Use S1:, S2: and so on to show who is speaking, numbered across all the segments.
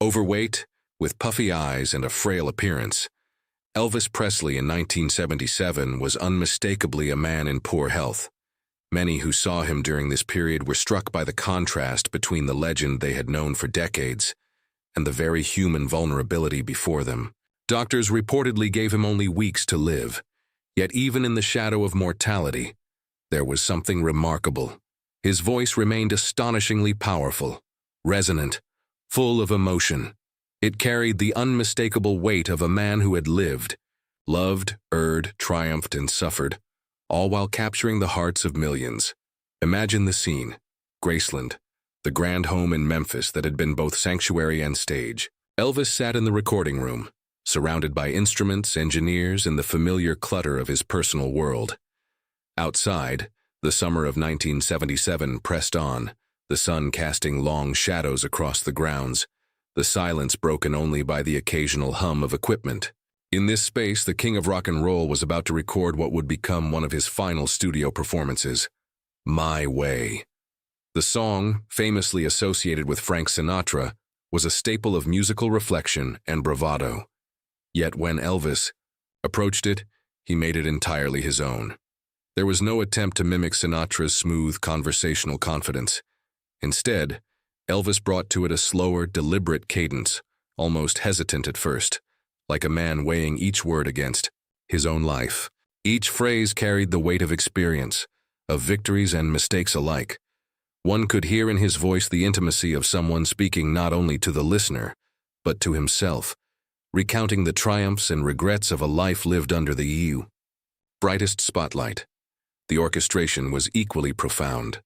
S1: Overweight, with puffy eyes and a frail appearance, Elvis Presley in 1977 was unmistakably a man in poor health. Many who saw him during this period were struck by the contrast between the legend they had known for decades and the very human vulnerability before them. Doctors reportedly gave him only weeks to live, yet even in the shadow of mortality, there was something remarkable. His voice remained astonishingly powerful, resonant, full of emotion. It carried the unmistakable weight of a man who had lived, loved, erred, triumphed, and suffered, all while capturing the hearts of millions. Imagine the scene: Graceland, the grand home in Memphis that had been both sanctuary and stage. Elvis sat in the recording room, surrounded by instruments, engineers, and the familiar clutter of his personal world. Outside, the summer of 1977 pressed on, the sun casting long shadows across the grounds, the silence broken only by the occasional hum of equipment. In this space, the king of rock and roll was about to record what would become one of his final studio performances, My Way. The song, famously associated with Frank Sinatra, was a staple of musical reflection and bravado. Yet when Elvis approached it, he made it entirely his own. There was no attempt to mimic Sinatra's smooth conversational confidence. Instead, Elvis brought to it a slower, deliberate cadence, almost hesitant at first, like a man weighing each word against his own life. Each phrase carried the weight of experience, of victories and mistakes alike. One could hear in his voice the intimacy of someone speaking not only to the listener, but to himself, recounting the triumphs and regrets of a life lived under the brightest spotlight. The orchestration was equally profound.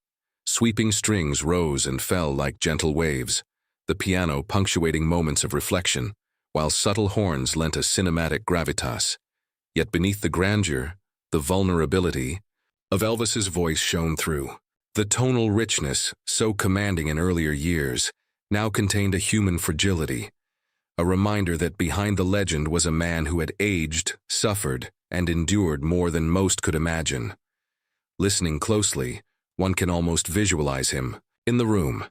S1: Sweeping strings rose and fell like gentle waves, the piano punctuating moments of reflection, while subtle horns lent a cinematic gravitas. Yet beneath the grandeur, the vulnerability of Elvis's voice shone through. The tonal richness, so commanding in earlier years, now contained a human fragility, a reminder that behind the legend was a man who had aged, suffered, and endured more than most could imagine. Listening closely, one can almost visualize him, in the room,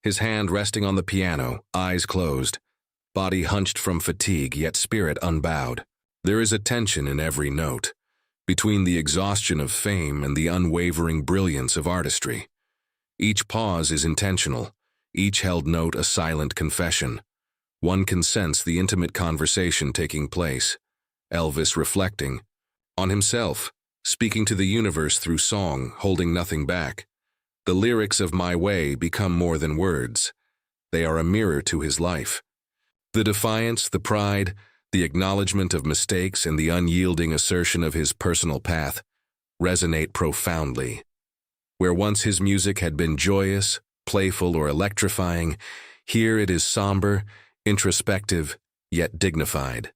S1: his hand resting on the piano, eyes closed, body hunched from fatigue yet spirit unbowed. There is a tension in every note, between the exhaustion of fame and the unwavering brilliance of artistry. Each pause is intentional, each held note a silent confession. One can sense the intimate conversation taking place, Elvis reflecting on himself, speaking to the universe through song, holding nothing back. The lyrics of My Way become more than words. They are a mirror to his life. The defiance, the pride, the acknowledgement of mistakes, and the unyielding assertion of his personal path resonate profoundly. Where once his music had been joyous, playful, or electrifying, here it is somber, introspective, yet dignified.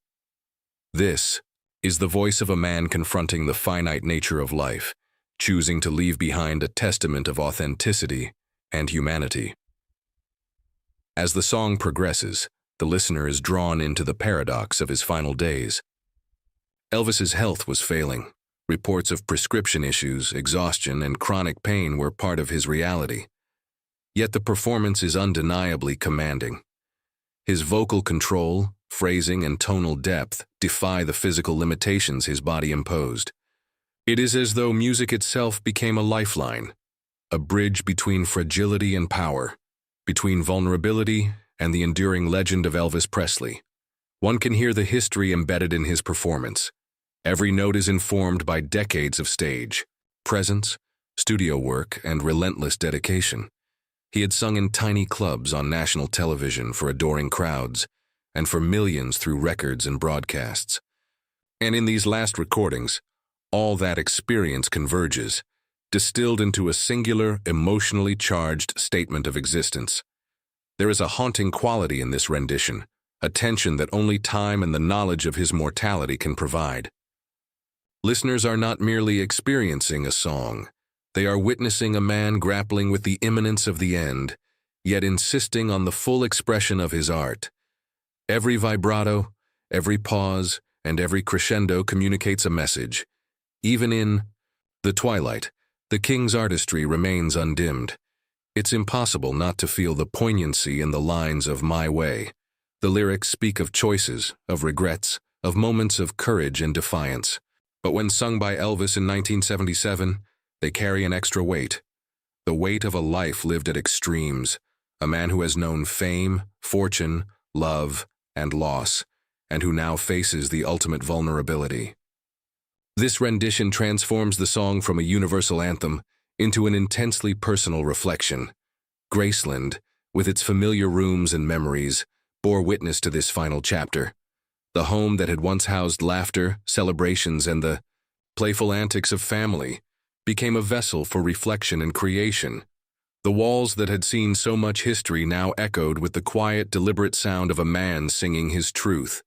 S1: This is the voice of a man confronting the finite nature of life, choosing to leave behind a testament of authenticity and humanity. As the song progresses, the listener is drawn into the paradox of his final days. Elvis's health was failing. Reports of prescription issues, exhaustion, and chronic pain were part of his reality. Yet the performance is undeniably commanding. His vocal control, phrasing, and tonal depth defy the physical limitations his body imposed. It is as though music itself became a lifeline, a bridge between fragility and power, between vulnerability and the enduring legend of Elvis Presley. One can hear the history embedded in his performance. Every note is informed by decades of stage, presence, studio work, and relentless dedication. He had sung in tiny clubs on national television for adoring crowds, and for millions through records and broadcasts. And in these last recordings, all that experience converges, distilled into a singular, emotionally charged statement of existence. There is a haunting quality in this rendition, a tension that only time and the knowledge of his mortality can provide. Listeners are not merely experiencing a song, they are witnessing a man grappling with the imminence of the end, yet insisting on the full expression of his art. Every vibrato, every pause, and every crescendo communicates a message. Even in the twilight, the king's artistry remains undimmed. It's impossible not to feel the poignancy in the lines of My Way, The lyrics speak of choices, of regrets, of moments of courage and defiance. But when sung by Elvis in 1977, they carry an extra weight. The weight of a life lived at extremes, a man who has known fame, fortune, love, and loss, and who now faces the ultimate vulnerability. This rendition transforms the song from a universal anthem into an intensely personal reflection. Graceland, with its familiar rooms and memories, bore witness to this final chapter. The home that had once housed laughter, celebrations, and the playful antics of family became a vessel for reflection and creation. The walls that had seen so much history now echoed with the quiet, deliberate sound of a man singing his truth.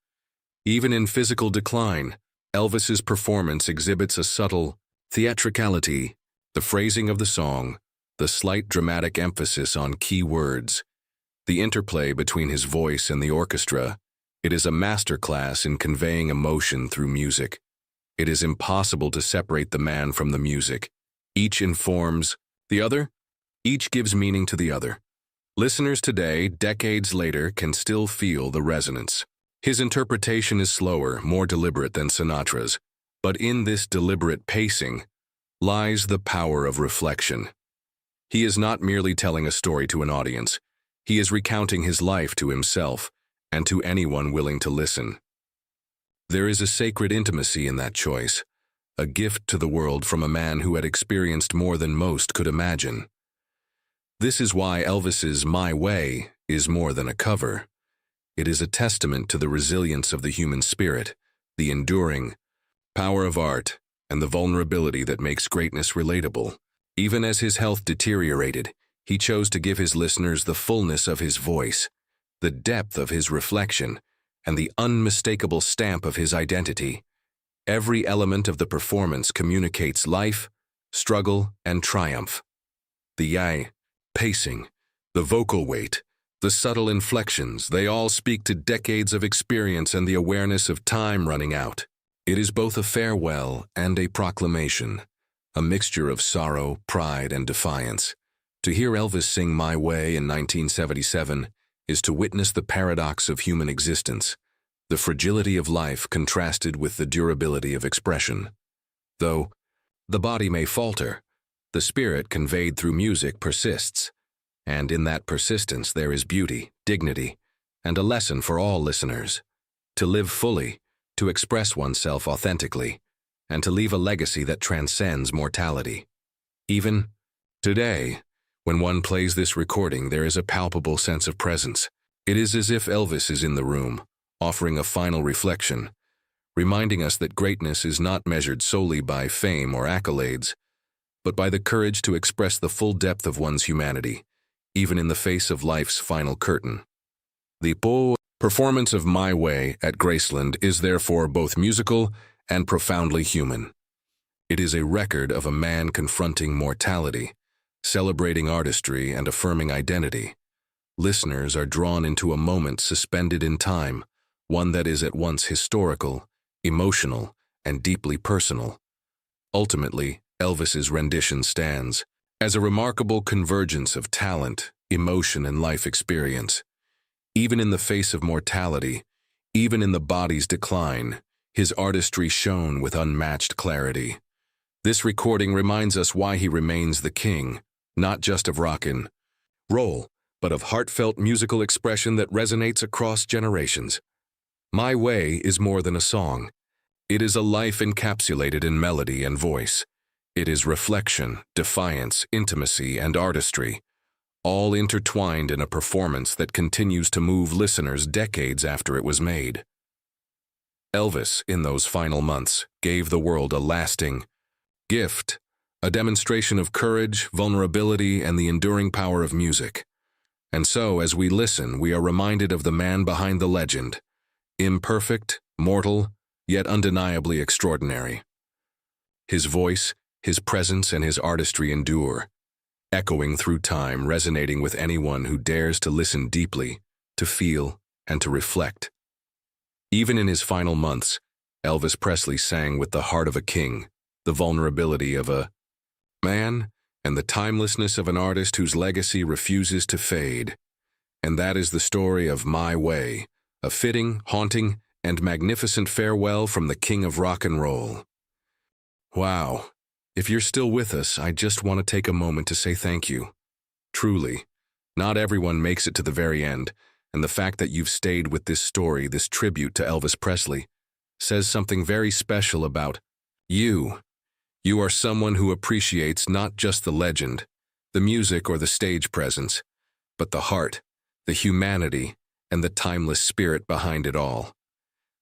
S1: Even in physical decline, Elvis's performance exhibits a subtle theatricality, the phrasing of the song, the slight dramatic emphasis on key words, the interplay between his voice and the orchestra. It is a masterclass in conveying emotion through music. It is impossible to separate the man from the music. Each informs the other. Each gives meaning to the other. Listeners today, decades later, can still feel the resonance. His interpretation is slower, more deliberate than Sinatra's, but in this deliberate pacing lies the power of reflection. He is not merely telling a story to an audience. He is recounting his life to himself and to anyone willing to listen. There is a sacred intimacy in that choice, a gift to the world from a man who had experienced more than most could imagine. This is why Elvis's My Way is more than a cover. It is a testament to the resilience of the human spirit, the enduring power of art, and the vulnerability that makes greatness relatable. Even as his health deteriorated, he chose to give his listeners the fullness of his voice, the depth of his reflection, and the unmistakable stamp of his identity. Every element of the performance communicates life, struggle, and triumph. The pacing, the vocal weight, the subtle inflections, they all speak to decades of experience and the awareness of time running out. It is both a farewell and a proclamation, a mixture of sorrow, pride, and defiance. To hear Elvis sing My Way in 1977 is to witness the paradox of human existence, the fragility of life contrasted with the durability of expression. Though the body may falter, the spirit conveyed through music persists, and in that persistence there is beauty, dignity, and a lesson for all listeners. To live fully, to express oneself authentically, and to leave a legacy that transcends mortality. Even today, when one plays this recording, there is a palpable sense of presence. It is as if Elvis is in the room, offering a final reflection, reminding us that greatness is not measured solely by fame or accolades, but by the courage to express the full depth of one's humanity, even in the face of life's final curtain. The performance of My Way at Graceland is therefore both musical and profoundly human. It is a record of a man confronting mortality, celebrating artistry and affirming identity. Listeners are drawn into a moment suspended in time, one that is at once historical, emotional, and deeply personal. Ultimately, Elvis's rendition stands as a remarkable convergence of talent, emotion, and life experience. Even in the face of mortality, even in the body's decline, his artistry shone with unmatched clarity. This recording reminds us why he remains the king, not just of rock and roll, but of heartfelt musical expression that resonates across generations. My Way is more than a song. It is a life encapsulated in melody and voice. It is reflection, defiance, intimacy, and artistry, all intertwined in a performance that continues to move listeners decades after it was made. Elvis, in those final months, gave the world a lasting gift, a demonstration of courage, vulnerability, and the enduring power of music. And so, as we listen, we are reminded of the man behind the legend, imperfect, mortal, yet undeniably extraordinary. His voice, his presence, and his artistry endure, echoing through time, resonating with anyone who dares to listen deeply, to feel, and to reflect. Even in his final months, Elvis Presley sang with the heart of a king, the vulnerability of a man, and the timelessness of an artist whose legacy refuses to fade. And that is the story of My Way, a fitting, haunting, and magnificent farewell from the king of rock and roll. Wow. If you're still with us, I just want to take a moment to say thank you. Truly, not everyone makes it to the very end, and the fact that you've stayed with this story, this tribute to Elvis Presley, says something very special about you. You are someone who appreciates not just the legend, the music or the stage presence, but the heart, the humanity, and the timeless spirit behind it all.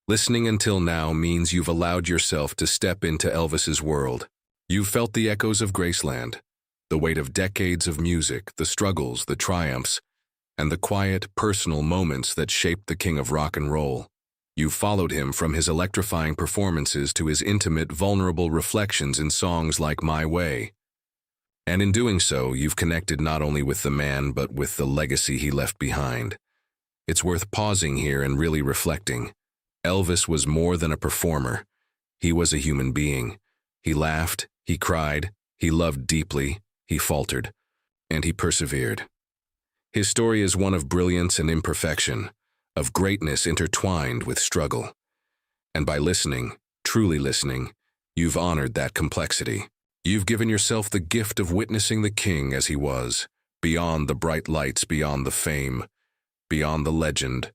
S1: Listening until now means you've allowed yourself to step into Elvis's world. You've felt the echoes of Graceland, the weight of decades of music, the struggles, the triumphs, and the quiet, personal moments that shaped the king of rock and roll. You've followed him from his electrifying performances to his intimate, vulnerable reflections in songs like My Way. And in doing so, you've connected not only with the man, but with the legacy he left behind. It's worth pausing here and really reflecting. Elvis was more than a performer. He was a human being. He laughed, he cried, he loved deeply, he faltered, and he persevered. His story is one of brilliance and imperfection, of greatness intertwined with struggle. And by listening, truly listening, you've honored that complexity. You've given yourself the gift of witnessing the king as he was, beyond the bright lights, beyond the fame, beyond the legend.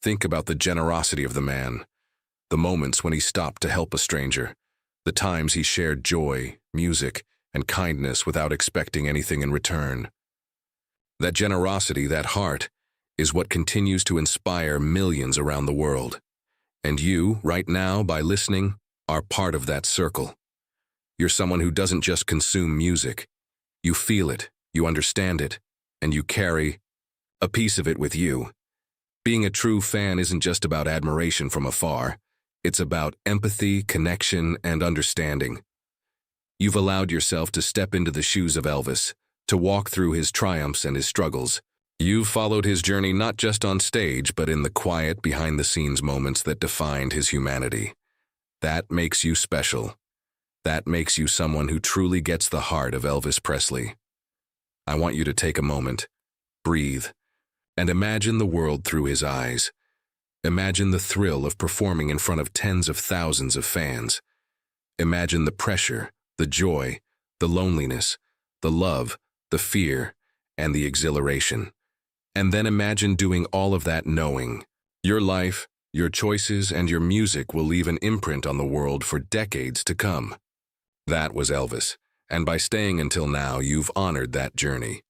S1: Think about the generosity of the man, the moments when he stopped to help a stranger, the times he shared joy, music, and kindness without expecting anything in return. That generosity, that heart, is what continues to inspire millions around the world. And you, right now, by listening, are part of that circle. You're someone who doesn't just consume music. You feel it, you understand it, and you carry a piece of it with you. Being a true fan isn't just about admiration from afar. It's about empathy, connection, and understanding. You've allowed yourself to step into the shoes of Elvis, to walk through his triumphs and his struggles. You've followed his journey not just on stage, but in the quiet, behind-the-scenes moments that defined his humanity. That makes you special. That makes you someone who truly gets the heart of Elvis Presley. I want you to take a moment, breathe, and imagine the world through his eyes. Imagine the thrill of performing in front of tens of thousands of fans. Imagine the pressure, the joy, the loneliness, the love, the fear, and the exhilaration. And then imagine doing all of that knowing your life, your choices, and your music will leave an imprint on the world for decades to come. That was Elvis, and by staying until now, you've honored that journey.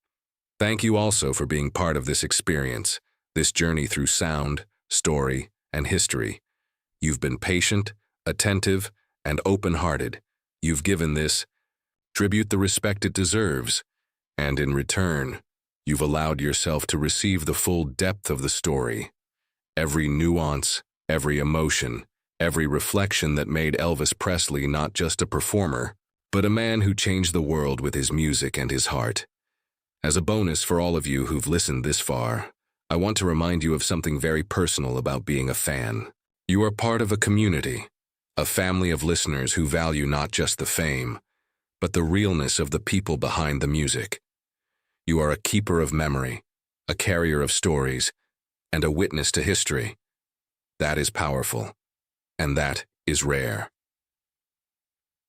S1: Thank you also for being part of this experience, this journey through sound, story, and history. You've been patient, attentive, and open-hearted. You've given this tribute the respect it deserves, and in return, you've allowed yourself to receive the full depth of the story. Every nuance, every emotion, every reflection that made Elvis Presley not just a performer, but a man who changed the world with his music and his heart. As a bonus for all of you who've listened this far, I want to remind you of something very personal about being a fan. You are part of a community, a family of listeners who value not just the fame, but the realness of the people behind the music. You are a keeper of memory, a carrier of stories, and a witness to history. That is powerful, and that is rare.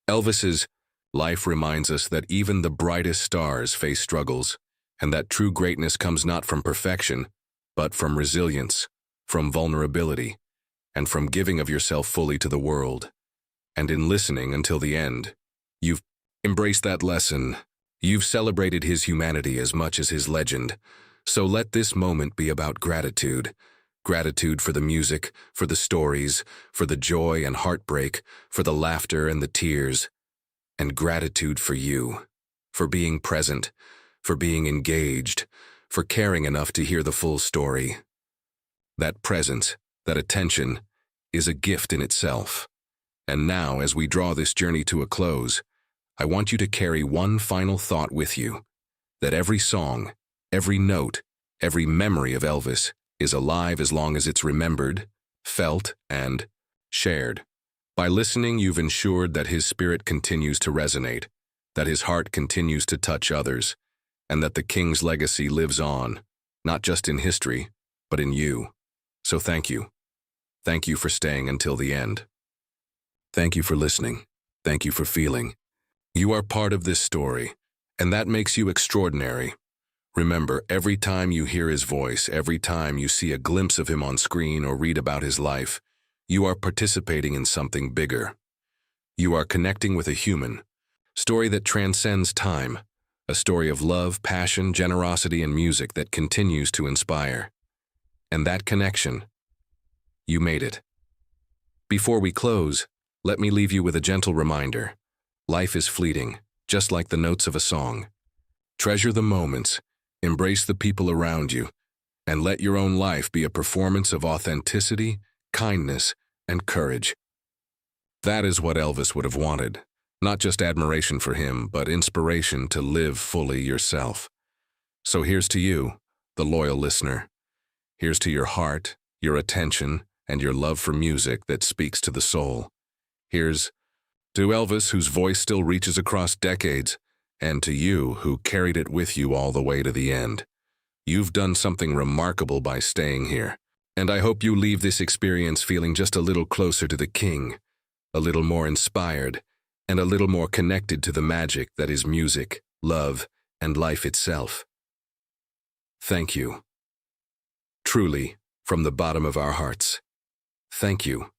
S1: Elvis's life reminds us that even the brightest stars face struggles, and that true greatness comes not from perfection, but from resilience, from vulnerability, and from giving of yourself fully to the world. And in listening until the end, you've embraced that lesson. You've celebrated his humanity as much as his legend. So let this moment be about gratitude. Gratitude for the music, for the stories, for the joy and heartbreak, for the laughter and the tears. And gratitude for you, for being present, for being engaged, for caring enough to hear the full story. That presence, that attention, is a gift in itself. And now, as we draw this journey to a close, I want you to carry one final thought with you, that every song, every note, every memory of Elvis is alive as long as it's remembered, felt, and shared. By listening, you've ensured that his spirit continues to resonate, that his heart continues to touch others, and that the king's legacy lives on, not just in history, but in you. So thank you. Thank you for staying until the end. Thank you for listening. Thank you for feeling. You are part of this story, and that makes you extraordinary. Remember, every time you hear his voice, every time you see a glimpse of him on screen or read about his life, you are participating in something bigger. You are connecting with a human story that transcends time, a story of love, passion, generosity, and music that continues to inspire. And that connection, you made it. Before we close, let me leave you with a gentle reminder. Life is fleeting, just like the notes of a song. Treasure the moments, embrace the people around you, and let your own life be a performance of authenticity, kindness, and courage. That is what Elvis would have wanted. Not just admiration for him, but inspiration to live fully yourself. So here's to you, the loyal listener. Here's to your heart, your attention, and your love for music that speaks to the soul. Here's to Elvis, whose voice still reaches across decades, and to you, who carried it with you all the way to the end. You've done something remarkable by staying here, and I hope you leave this experience feeling just a little closer to the King, a little more inspired, and a little more connected to the magic that is music, love, and life itself. Thank you. Truly, from the bottom of our hearts, thank you.